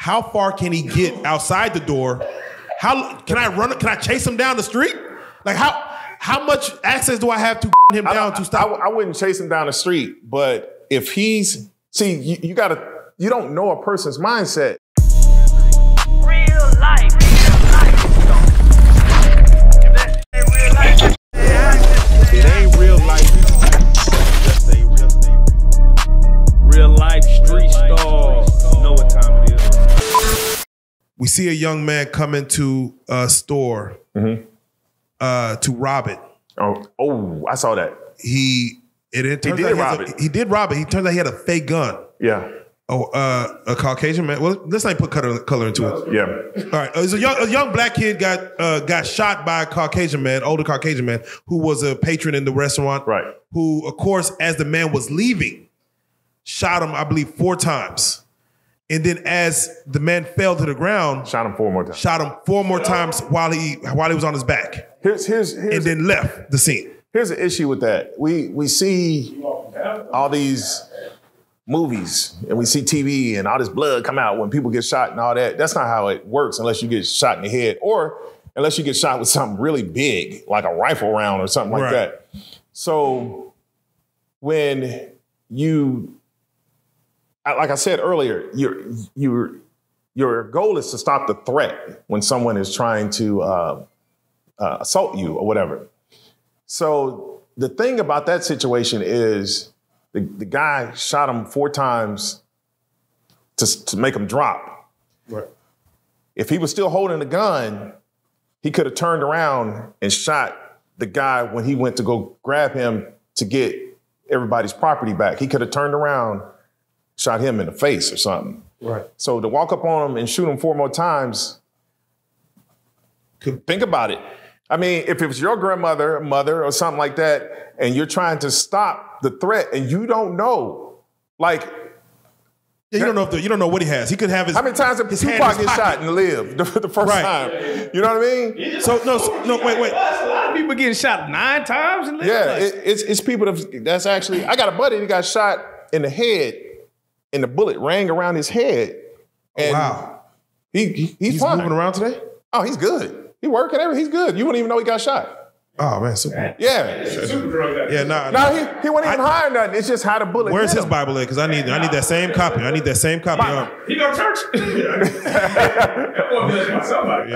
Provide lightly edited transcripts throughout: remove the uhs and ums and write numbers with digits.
how far can he get outside the door? How can I run? Can I chase him down the street? Like how much access do I have to him down to stop? I wouldn't chase him down the street, but if he's you don't know a person's mindset. Real life. It ain't real life. Just ain't real. Real life street stars. You know what time it is. We see a young man come into a store to rob it. Oh, I saw that. He did rob it. He did rob it. He turns out he had a fake gun. Yeah. Oh, a Caucasian man. Well, let's not put color into it. Yeah. All right. It was a young black kid got shot by a Caucasian man, older Caucasian man, who was a patron in the restaurant. Right. Who, of course, as the man was leaving, shot him, I believe, 4 times. And then as the man fell to the ground, shot him 4 more times. Shot him 4 more times while he was on his back. Here's and then left the scene. Here's the issue with that. We see all these movies and we see TV and all this blood come out when people get shot and all that. That's not how it works unless you get shot in the head or unless you get shot with something really big, like a rifle round or something like that. So when like I said earlier, your goal is to stop the threat when someone is trying to assault you or whatever. So the thing about that situation is the guy shot him 4 times to make him drop. Right. If he was still holding the gun, he could have turned around and shot the guy when he went to go grab him to get everybody's property back. He could have turned around, shot him in the face or something. Right. So to walk up on him and shoot him 4 more times, think about it. I mean, if it was your grandmother, mother, or something like that, and you're trying to stop the threat and you don't know, like... Yeah, you don't know what he has. He could have his... How many times did Tupac get shot and live the first time? You know what I mean? So, no, wait. A lot of people getting shot 9 times and live. Yeah, it's people that's actually... I got a buddy that got shot in the head and the bullet rang around his head. And wow. He's fine. Moving around today? Oh, he's good. He working everything. He's good. You wouldn't even know he got shot. Oh man, super. Yeah. Yeah, nah. He wasn't even hiding nothing. It's just how the bullet. Where's his Bible at? Because I need that same copy. I need that same copy. He go to church.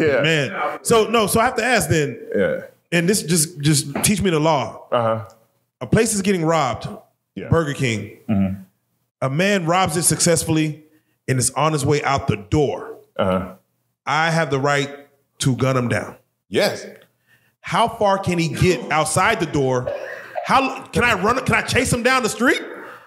Yeah. Man. So I have to ask then. Yeah. And this just teach me the law. A place is getting robbed. Yeah. Burger King. Mm-hmm. A man robs it successfully and is on his way out the door. I have the right to gun him down. Yes. How far can he get outside the door? How can I run? Can I chase him down the street?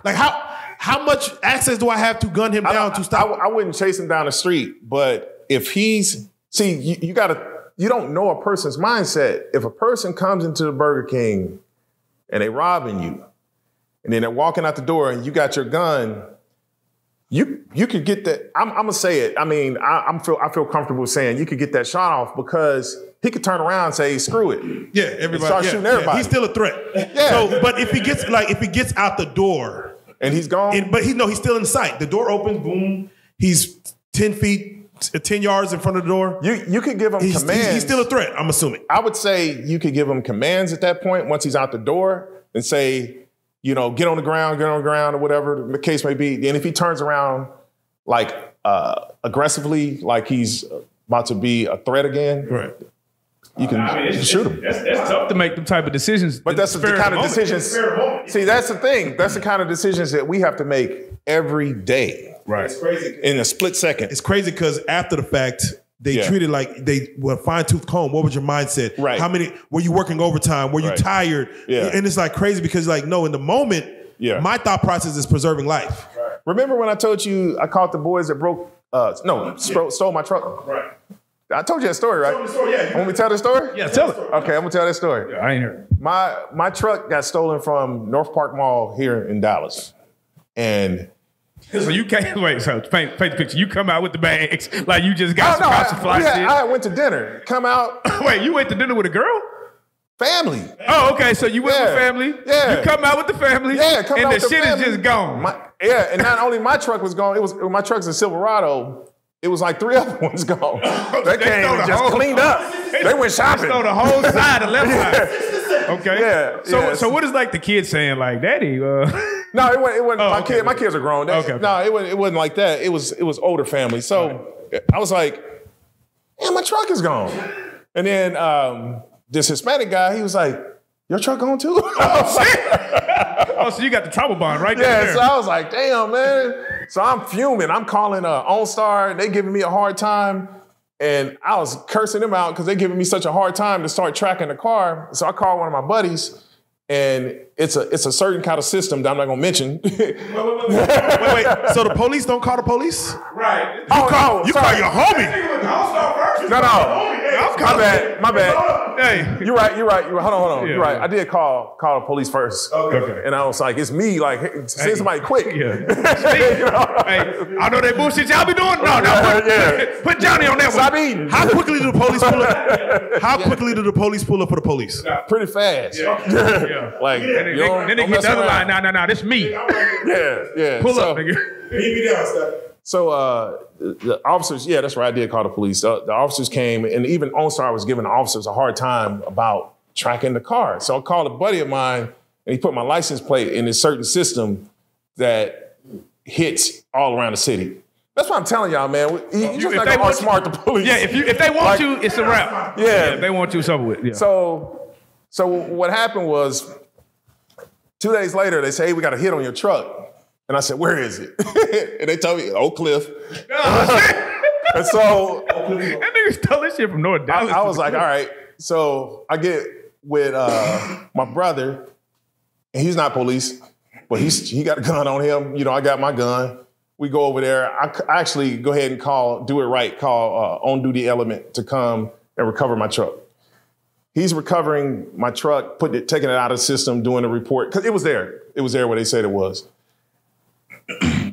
Like how much access do I have to gun him down to stop? I wouldn't chase him down the street, but if he's you don't know a person's mindset. If a person comes into the Burger King and they robbing you, and then they're walking out the door and you got your gun. You could get that. I'm gonna say it. I mean, I feel comfortable saying you could get that shot off because he could turn around and say, "Screw it." Yeah, everybody. Start shooting everybody. Yeah, he's still a threat. Yeah. So, but if he gets out the door and he's gone, but he's still in sight. The door opens. Boom. He's 10 yards in front of the door. You could give him commands. He's still a threat. I'm assuming. I would say you could give him commands at that point once he's out the door and say, get on the ground, or whatever the case may be. And if he turns around like aggressively, like he's about to be a threat again, right? You can shoot him. It's tough to make them type of decisions. But that's the kind of decisions. See, that's the thing. That's the kind of decisions that we have to make every day. Right. It's crazy. In a split second. It's crazy because after the fact, they treated like they were fine-tooth comb. What was your mindset? Right. How many, were you working overtime? Were you tired? Yeah. And it's like crazy because like, no, in the moment, my thought process is preserving life. Right. Remember when I told you I caught the boys that stole my truck? Right. I told you that story, right? Told the story, yeah. Want me to tell the story? Yeah, tell it. Okay, I'm gonna tell that story. Yeah, I ain't heard. My truck got stolen from North Park Mall here in Dallas. And so you can't wait. So paint the picture. You come out with the bags like you just got some fly shit. I went to dinner. Come out. Wait, you went to dinner with a girl? Family. Oh, okay. So you went with family. Yeah. You come out with the family. Yeah, come and out the with the shit family. is just gone. And not only my truck was gone. My truck's a Silverado. it was like 3 other ones gone. They came stole and the just whole- cleaned up. They went shopping. So the whole side, the left side. Okay. Yeah. So what is like the kids saying like, Daddy? No, it wasn't. Oh, My kids are grown. Okay. No, it wasn't like that. It was older family. So I was like, "Man, my truck is gone." And then this Hispanic guy, he was like, "Your truck gone too?" Oh, so you got the trouble bond right Yeah, there. so I was like, damn, man. So I'm fuming. I'm calling OnStar. They giving me a hard time. And I was cursing them out because they giving me such a hard time to start tracking the car. So I called one of my buddies, and it's a certain kind of system that I'm not gonna mention. Wait. So the police don't call the police? Right. You call your homie. No. My bad. Hey. You're right. Hold on. Yeah, You're right. yeah. I did call the police first. Okay. And I was like, it's me. Like, send somebody quick. Yeah. You know? Hey, I know that bullshit y'all be doing. No, put Johnny on that Stop one. eating. How quickly do the police pull up? How quickly do the police pull up for the police? Pretty fast. Yeah. Like, Then you don't they get mess the other around. line. No, this me. Yeah. Pull So- up, nigga. Meet me down, Steph. So the officers, yeah, that's right. I did call the police. The officers came, and even OnStar was giving the officers a hard time about tracking the car. So I called a buddy of mine, and he put my license plate in a certain system that hits all around the city. That's what I'm telling y'all, man. You just not gonna outsmart the police. Yeah, if they want you, it's a wrap. Yeah. If they want you, it's over with. Yeah. So what happened was, 2 days later, they say, hey, we got a hit on your truck. And I said, where is it? And they told me, Oak Cliff. And so that nigga stole this shit from North Dallas. I was like, all right. So I get with my brother, and he's not police, but he got a gun on him. You know, I got my gun. We go over there. I actually go ahead and call on-duty element to come and recover my truck. He's recovering my truck, taking it out of the system, doing a report, because it was there. It was there where they said it was.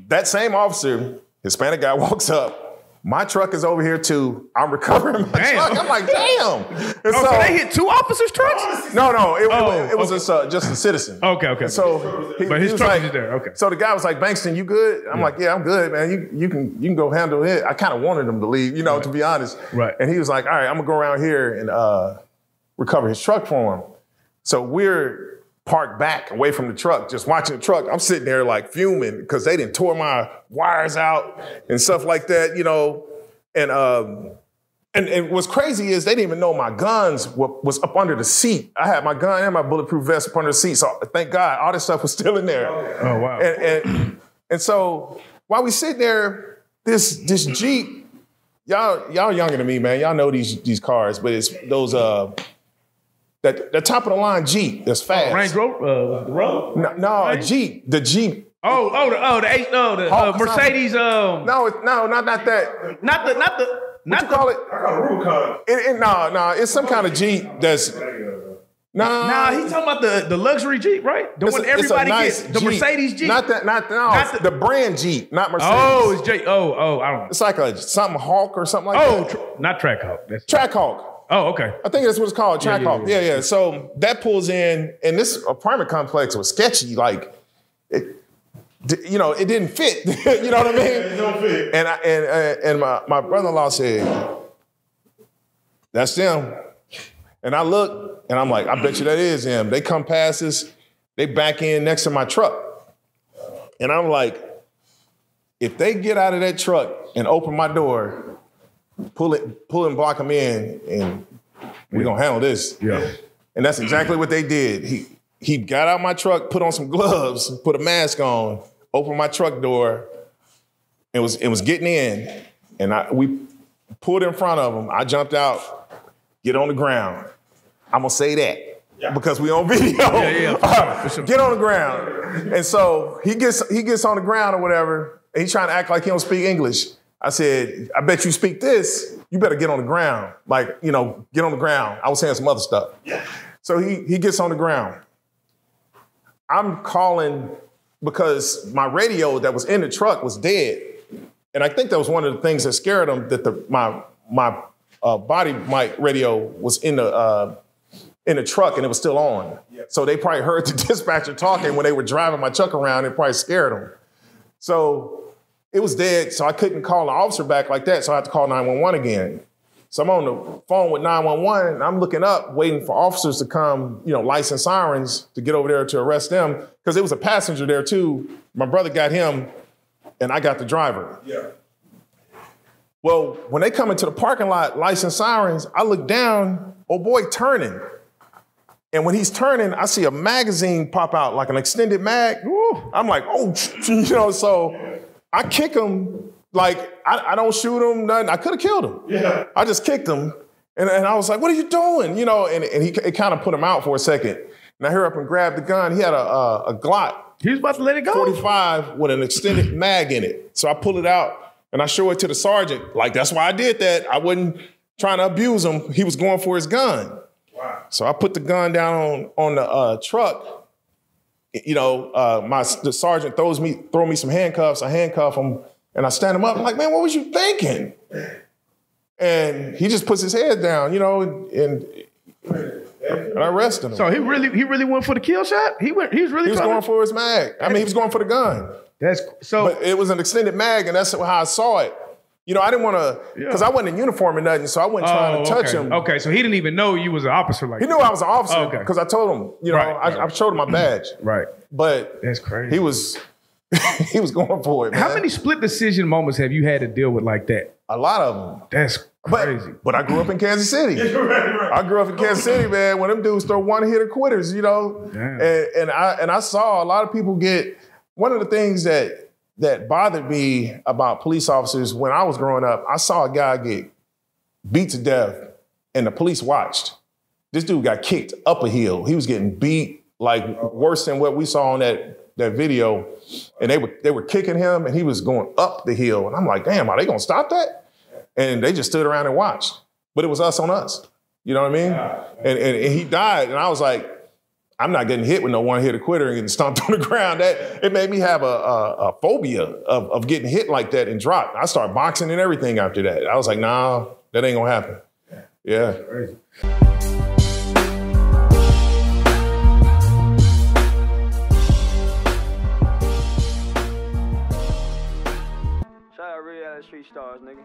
That same officer, Hispanic guy, walks up. My truck is over here too. I'm recovering my truck. I'm like, damn. And so they hit 2 officers' trucks? No. It was just a citizen. Okay. And so but his was truck like, is there. Okay. So the guy was like, Bankston, you good? I'm like, yeah, I'm good, man. You can go handle it. I kind of wanted him to leave, to be honest. Right. And he was like, all right, I'm gonna go around here and recover his truck for him. So we're parked back away from the truck, just watching the truck. I'm sitting there like fuming because they didn't tore my wires out and stuff like that, And what's crazy is they didn't even know my guns was up under the seat. I had my gun and my bulletproof vest up under the seat. So thank God, all this stuff was still in there. Oh, wow. And so while we sitting there, this Jeep, y'all younger than me, man. Y'all know these cars, but it's those that top of the line Jeep that's fast. Range Rover? The Rover? No, a Jeep. The Jeep. The Mercedes. No, not that. Not What you call it? I got a Rubicon. No, it's some kind of Jeep that's. Nah, he's talking about the luxury Jeep, right? The one everybody gets. The Jeep. Mercedes Jeep. Not the brand Jeep, not Mercedes. Oh, it's Jeep. Oh, I don't know. It's like something Hawk or something like that. Not Trackhawk. That's Trackhawk. Oh, okay. I think that's what it's called, Trackhawk. Yeah. So that pulls in, and this apartment complex was sketchy. Like, it didn't fit. You know what I mean? It don't fit. And my brother-in-law said, "That's them." And I look, and I'm like, "I bet you that is them." They come past us, they back in next to my truck, and I'm like, "If they get out of that truck and open my door, pull and block them in, and we're gonna handle this." Yeah. And that's exactly what they did. He got out my truck, put on some gloves, put a mask on, opened my truck door, and was getting in. And we pulled in front of him. I jumped out, get on the ground. I'm gonna say that because we on video. Yeah. For sure. Get on the ground. And so he gets on the ground or whatever, and he's trying to act like he don't speak English. I said, I bet you speak this, you better get on the ground. Like, get on the ground. I was saying some other stuff. Yeah. So he gets on the ground. I'm calling because my radio that was in the truck was dead. And I think that was one of the things that scared him, that my body mic radio was in the truck and it was still on. Yeah. So they probably heard the dispatcher talking when they were driving my truck around. It probably scared them. So it was dead, so I couldn't call the officer back like that, so I had to call 911 again. So I'm on the phone with 911, and I'm looking up, waiting for officers to come, licensed sirens to get over there to arrest them, because there was a passenger there too. My brother got him, and I got the driver. Yeah. Well, when they come into the parking lot, licensed sirens, I look down, old boy turning. And when he's turning, I see a magazine pop out, like an extended mag. Woo. I'm like, oh, so I kick him. Like, I don't shoot him, nothing. I could have killed him. Yeah. I just kicked him. And I was like, what are you doing? And it kind of put him out for a second. And I hurried up and grabbed the gun. He had a Glock. He was about to let it go? 45 with an extended mag in it. So I pull it out and I show it to the sergeant. Like, that's why I did that. I wasn't trying to abuse him. He was going for his gun. Wow. So I put the gun down on the truck. The sergeant throw me some handcuffs. I handcuff him. And I stand him up. I'm like, man, what was you thinking? And he just puts his head down, and I arrested him. So he really went for the kill shot? He was going for his mag. I mean, he was going for the gun. But it was an extended mag, and that's how I saw it. I didn't want to, because I wasn't in uniform or nothing, so I wasn't trying to touch him. Okay, so he didn't even know you was an officer like that. He knew I was an officer because I told him, I showed him my badge. Right. But that's crazy. He was going for it, man. How many split decision moments have you had to deal with like that? A lot of them. That's crazy. But I grew up in Kansas City. Right. I grew up in Kansas City, man, when them dudes throw one-hitter quitters, And I saw a lot of people get, one of the things that bothered me about police officers when I was growing up, I saw a guy get beat to death and the police watched. This dude got kicked up a hill. He was getting beat like worse than what we saw on that video. And they were kicking him and he was going up the hill. And I'm like, damn, are they gonna stop that? And they just stood around and watched. But it was us on us. You know what I mean? And he died. And I was like, I'm not getting hit with no one-hitter quitter and getting stomped on the ground. It made me have a phobia of getting hit like that and dropped. I started boxing and everything after that. I was like, nah, that ain't gonna happen. Yeah. That's crazy. Shout out Reallyfe Street Starz, nigga.